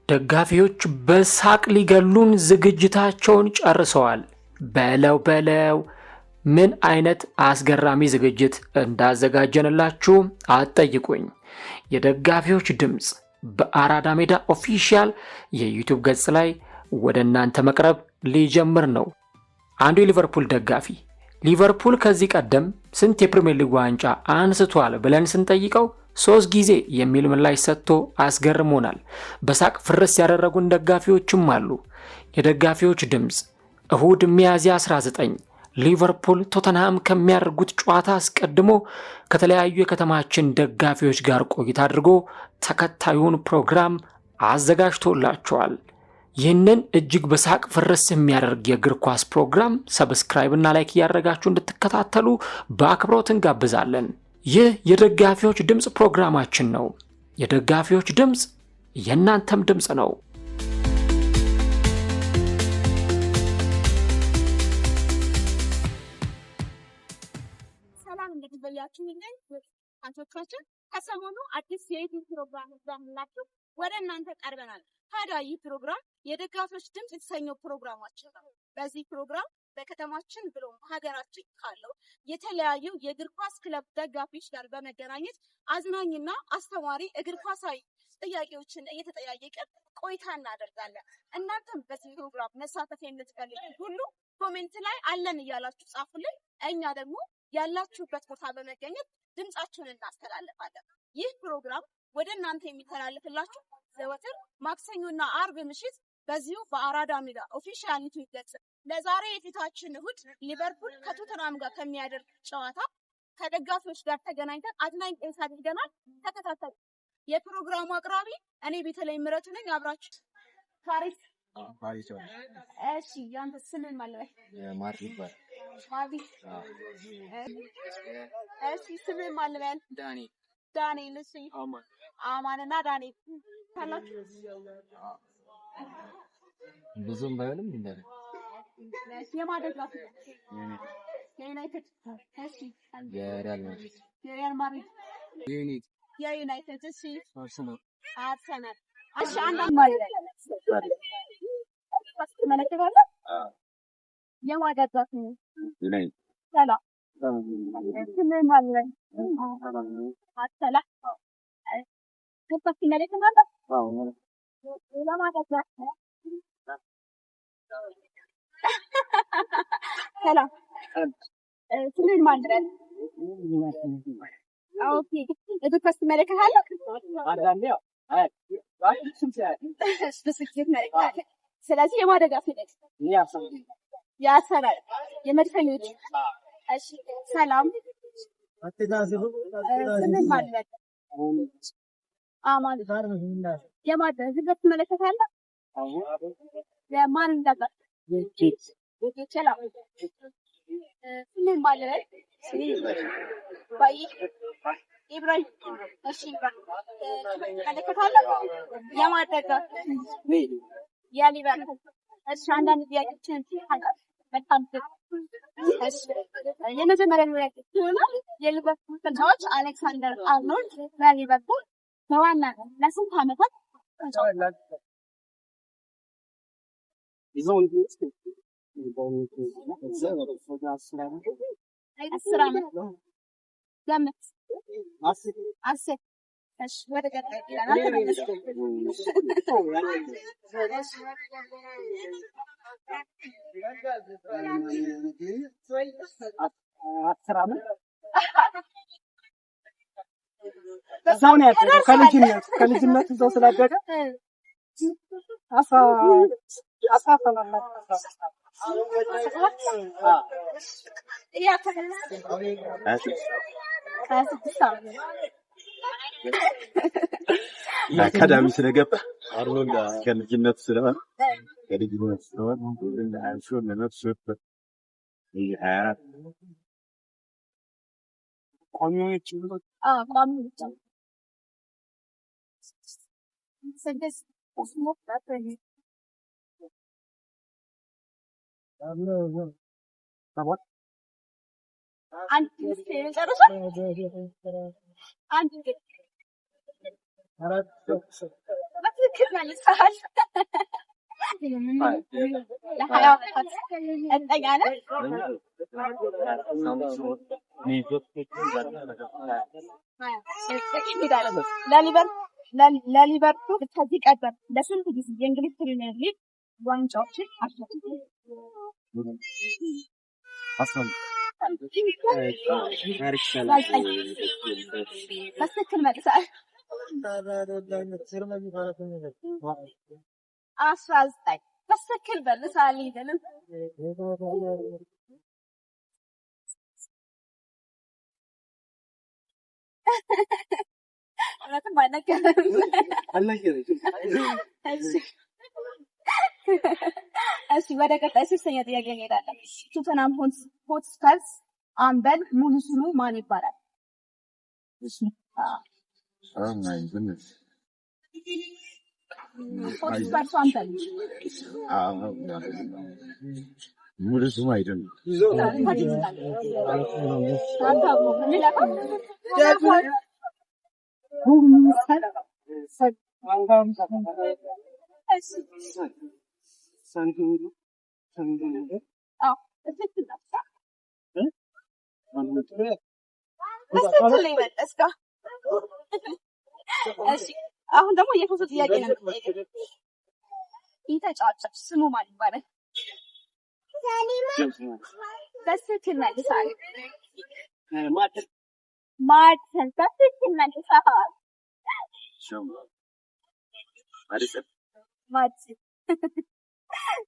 ደጋፊዎች በሳቅ ሊገሉን ዝግጅታቸውን ጨርሰዋል። በለው ምን አይነት አስገራሚ ዝግጅት እንዳዘጋጀንላችሁ አትጠይቁኝ። የደጋፊዎች ድምጽ በአራዳ ሜዳ ኦፊሻል የዩቲዩብ ገጽ ላይ ወደ እናንተ መቅረብ ሊጀምር ነው። አንዱ የሊቨርፑል ደጋፊ ሊቨርፑል ከዚህ ቀደም ስንት የፕሪሚየር ሊግ ዋንጫ አንስቷል ብለን ስንጠይቀው 3 ጊዜ የሚል ምላሽ ሰጥቶ አስገርሞናል። በሳቅ ፍርስ ያደረጉን ደጋፊዎችም አሉ። የደጋፊዎች ድምጽ እሁድ ሚያዝያ 19 ሊቨርፑል ቶተንሃም ከሚያደርጉት ጨዋታ አስቀድሞ ከተለያዩ የከተማችን ደጋፊዎች ጋር ቆይታ አድርጎ ተከታዩን ፕሮግራም አዘጋጅቶላቸዋል። ይህንን እጅግ በሳቅ ፍርስ የሚያደርግ የእግር ኳስ ፕሮግራም ሰብስክራይብ እና ላይክ እያደረጋችሁ እንድትከታተሉ በአክብሮት እንጋብዛለን። ይህ የደጋፊዎች ድምጽ ፕሮግራማችን ነው። የደጋፊዎች ድምጽ የእናንተም ድምጽ ነው። ሰላም እንግዲህ በያችሁ ይገኝ አንቶቻችን ከሰሞኑ አዲስ የዩቲዩብ ፕሮግራም ይዘንላችሁ ወደ እናንተ ቀርበናል። ታዲያ ይህ ፕሮግራም የደጋፊዎች ድምጽ የተሰኘው ፕሮግራማችን ነው። በዚህ ፕሮግራም በከተማችን ብሎም ሀገራችን ካለው የተለያዩ የእግር ኳስ ክለብ ደጋፊዎች ጋር በመገናኘት አዝናኝና አስተማሪ እግር ኳሳዊ ጥያቄዎችን እየተጠያየቅን ቆይታ እናደርጋለን። እናንተም በዚህ ፕሮግራም መሳተፍ የምትፈልጉ ሁሉ ኮሜንት ላይ አለን እያላችሁ ጻፉልን። እኛ ደግሞ ያላችሁበት ቦታ በመገኘት ድምጻችሁን እናስተላልፋለን። ይህ ፕሮግራም ወደ እናንተ የሚተላለፍላችሁ ዘወትር ማክሰኞና አርብ ምሽት በዚሁ በአራዳ ሜዳ ኦፊሻል ዩቲዩብ ገጽ። ለዛሬ የፊታችን እሁድ ሊቨርፑል ከቶተንሃም ጋር ከሚያደርግ ጨዋታ ከደጋፊዎች ጋር ተገናኝተን አዝናኝ ቆይታ አድርገናል። ተከታተሉ። የፕሮግራሙ አቅራቢ እኔ ቤተልሔም ምረቱ ነኝ። አብራችሁ ፋሪስ እሺ፣ ያንተ ስምን ማለት ማርክ ይባላል። እሺ፣ ስምን ማለት ዳንኤል። እሺ፣ አማንና ዳንኤል ታላችሁ ብዙም ባይሆንም እንደነ የማደጋፊ የዩናይትድ እሺ፣ የሪያል ማድሪድ የዩናይትድ እሺ፣ አርሰናል እሺ። አንዳንድ ማለት ተመለከታለህ። የማደጋፊ ዩናይትድ ሰላም ስምን ማለት አሰላ ከፋሲ ማለት ማለት ሰላም ስምን ማለት ኦኬ። እዚህ ከስ መለከታለሁ አንዳንዴ ስለዚህ የማደጋፊ ነች ያሰላል የመድፈኞች እሺ። ሰላም ስምን ማለት አማን የማደግ ዝገት መለከታለሁ ለማን እንዳጋጥ ይችላል ስምን ማለት ባይ ኢብራሂም እሺ። መለከታለሁ የማደግ የሊቨርፑል እሺ። አንዳንድ ጥያቄዎችን በጣም እሺ። የመጀመሪያ ጥያቄ የሊቨርፑል ተጫዋች አሌክሳንደር አርኖልድ በሊቨርፑል በዋናነት ለስንት ዓመታት ተጫውቷል? አስር ዓመት ገምት። አስር እሺ። ወደ ቀጣይ እዛው ነው ያደረገው። ከልጅነት እዛው ስላደገ አካዳሚ ስለገባ አርኖልድ ከልጅነት ስለሆነ ከልጅነት ስለሆነ እንደ አንሹን ለነፍሱ ቋሚዎች ቋሚዎች ስድስት ሰባት አንድ ጨርሶ አንድ በትክክል በትክክል መልሰሃል። ለ20 ዓመታት እርግጠኛ ነህ? ለሊቨርፑል ከዚህ ቀደም ለስንት ጊዜ የእንግሊዝ ፕሪሚየር ሊግ ዋንጫዎችን አሸንፏል? በትክክል መልሰሃል። 19 በትክክል መልሰሃል። ይሄንን እውነትም አልነገረም። እሺ ወደ ቀጣይ ሶስተኛ ጥያቄ እንሄዳለን። ቶተንሃም ሆትስፐርስ አምበል ሙሉ ስሙ ማን ይባላል? Oh my goodness. ሆትስፐርስ አምበል ሙሉ ስሙ አይደለም። አሁን ደግሞ የፎቶ ጥያቄ ነው። ይህ ተጫዋች ስሙ ማን ይባላል? በትክክል መልሰሃል። ማርተን በትክክል መልሰሃል። ማርተን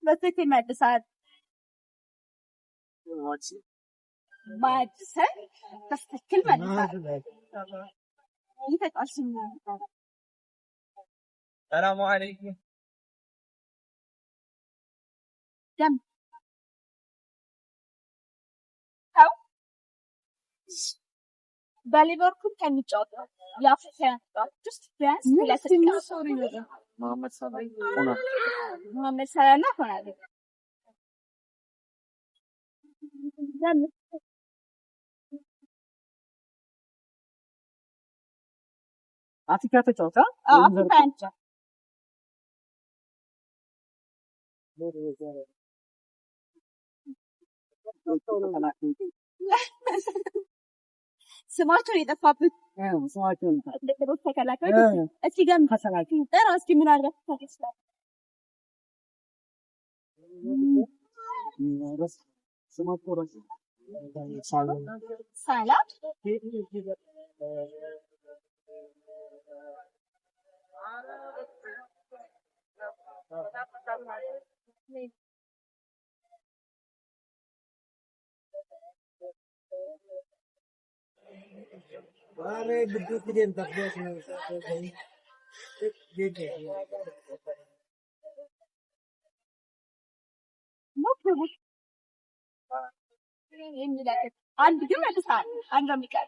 በትክክል መልሰሃል። ማርተን በትክክል መልሰሃል። ይህ ተጫዋች ስሙ ማን ይባላል? ሰላም አለይኩም። ደም በሊቨርፑል ከሚጫወቱ የአፍሪካውያን ተጫዋቾች ውስጥ ቢያንስ ሁለት መሐመድ ሰላህ እና ሆናል። አፍሪካ ተጫወታ አፍሪካውያን ስማቸውን የጠፋብህ ስማቸውን ለክሮስ ተከላካይ እስኪ ገም ተከላካይ ጠራ እስኪ ምን አድርገህ ታውቃለህ? ስማቸው ራሱ ሳላ Vale, betul tidak terbiasa. አንድ ግን መልሰሃል። አንድ ነው የሚቀር።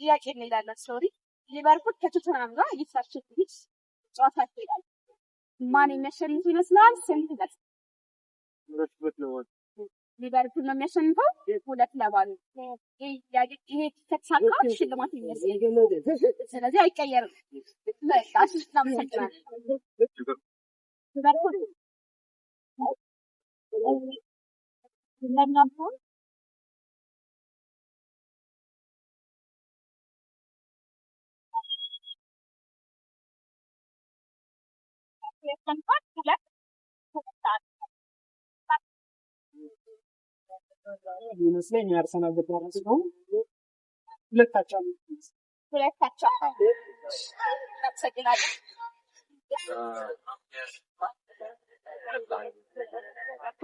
ጥያቄ እንሄዳለን። ሶሪ ሊቨርፑል ከቶተንሃም ጋር ይፋችሁ ጨዋታ ይካሄዳል። ማን የሚያሸንፍ ይመስላል? ስንት ይመስላል? ሊቨርፑል ነው የሚያሸንፈው 2-0። ይሄ ከተሳካ ሽልማት ይመስላል። ስለዚህ አይቀየርም። በቃ አሽሽና መሰግናል ሊቨርፑል ለናምፖ ይመስለኝ የአርሰናል ደጋፊ ነው። ሁለታቸው እናመሰግናለን።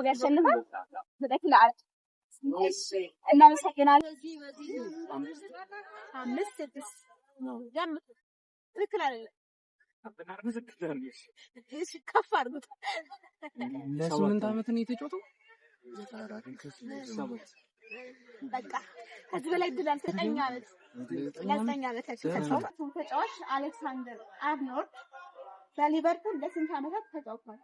ያሸንፋል 2-4 እናመሰግናለን። 5 6 ነው ጀምሩ። ትክክል አይደለም። ከፍ አድርጉት። ለ8 ዓመት ነው የተጫወተው። በቃ ከዚህ በላይ ድል አልሰጠኝ ዓመት ለ9 ዓመት ተጫዋች አሌክሳንደር አርኖልድ በሊቨርፑል ለስንት ዓመታት ተጫውቷል?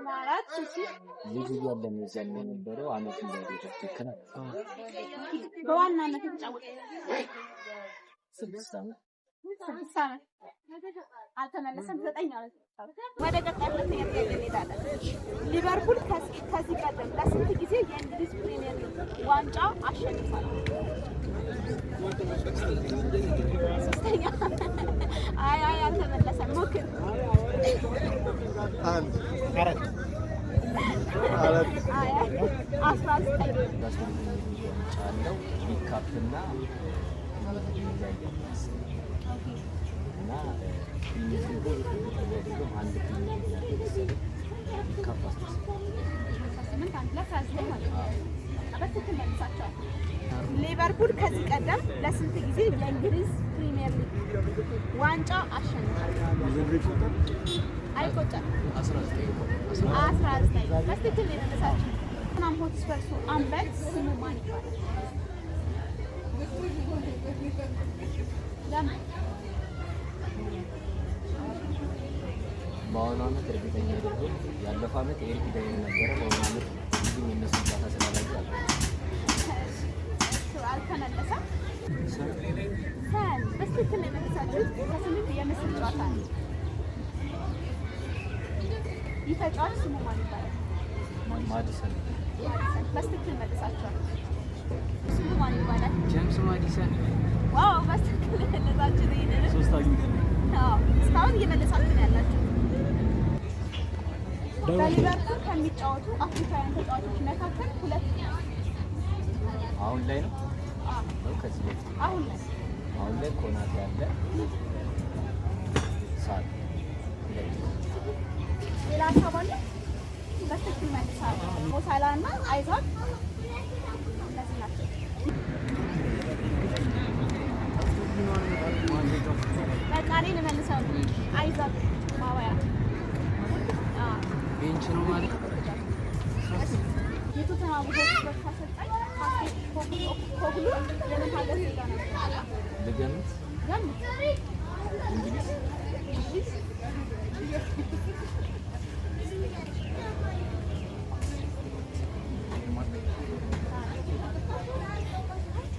ማራት ልጅ እያለ የሚዘል የነበረው ዓመት እንደተከለ በዋናነት የተጫወተው 6 ዓመት አልተመለሰም። 9 ዓመት ወደ ቀጣይ ሁለተኛ ጥያቄ እንሄዳለን። ሊቨርፑል ከዚህ ቀደም ለስንት ጊዜ የእንግሊዝ ፕሪሚየር ሊግ ዋንጫ አሸንፏል? 3ኛ አይ አልተመለሰም። ሞክር። 19 ሊቨርፑል ከዚህ ቀደም ለስንት ጊዜ የእንግሊዝ ፕሪሚየር ሊግ ዋንጫ አሸንፏል? አይቆጠርም። 19 በትክክል የመለሳችሁ። ቶተንሃም ሆትስፐር አምበል ስሙ ማን ይባላል? ለምን? በአሁኑ ዓመት እርግጠኛ አይደለሁም። ያለፈው ዓመት ኤሪክ ዳይን ነበረ። በአሁኑ ዓመት ብዙም የነሱ ጨዋታ ስላላየ አልተመለሰም። በትክክል የመለሳችሁት ከስምንት የምስል ጨዋታ ነው። ይህ ተጫዋች ስሙ ማን ይባላል? ማዲሰን። በትክክል መልሳችኋል። ስሙ ማን ይባላል? ጄምስ ማዲሰን። ዋው! በትክክል የመለሳችሁት ይሄንን 3 አግኝተን እስካሁን እየመለሳችሁ ነው ያላችሁ። በሊቨርፑል ከሚጫወቱ አፍሪካውያን ተጫዋቾች መካከል ሁለት አሁን ላይ ነው። ከዚህ በፊት አሁን ላይ ኮናቴ ያለ ሳል ሌላ ሀሳብ አለ? በትክክል መልሳለሁ። ሞሳላ እና አይዛክ እነዚህ ናቸው። በቃ እኔ ልመልሰው። አይዛክ ማዋያ ቤንች ነው ማለት የቶተንሃም ሆትስፐር አሰልጣኝ ኮግሉ የምን ሀገር ዜጋ ነው? ልገምት። እንግሊዝ።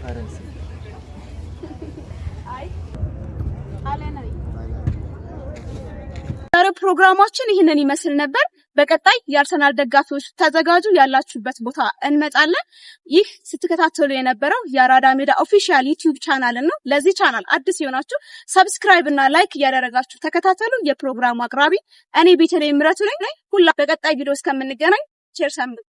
ፈረንሳይ። አይ ጣሊያናዊ። ዛሬው ፕሮግራማችን ይህንን ይመስል ነበር። በቀጣይ የአርሰናል ደጋፊዎች ተዘጋጁ። ያላችሁበት ቦታ እንመጣለን። ይህ ስትከታተሉ የነበረው የአራዳ ሜዳ ኦፊሻል ዩቲዩብ ቻናል ነው። ለዚህ ቻናል አዲስ የሆናችሁ ሰብስክራይብ እና ላይክ እያደረጋችሁ ተከታተሉ። የፕሮግራሙ አቅራቢ እኔ ቤተልሔም ምረቱ ነኝ። ሁላ በቀጣይ ቪዲዮ እስከምንገናኝ ቸር ሰንብቱ።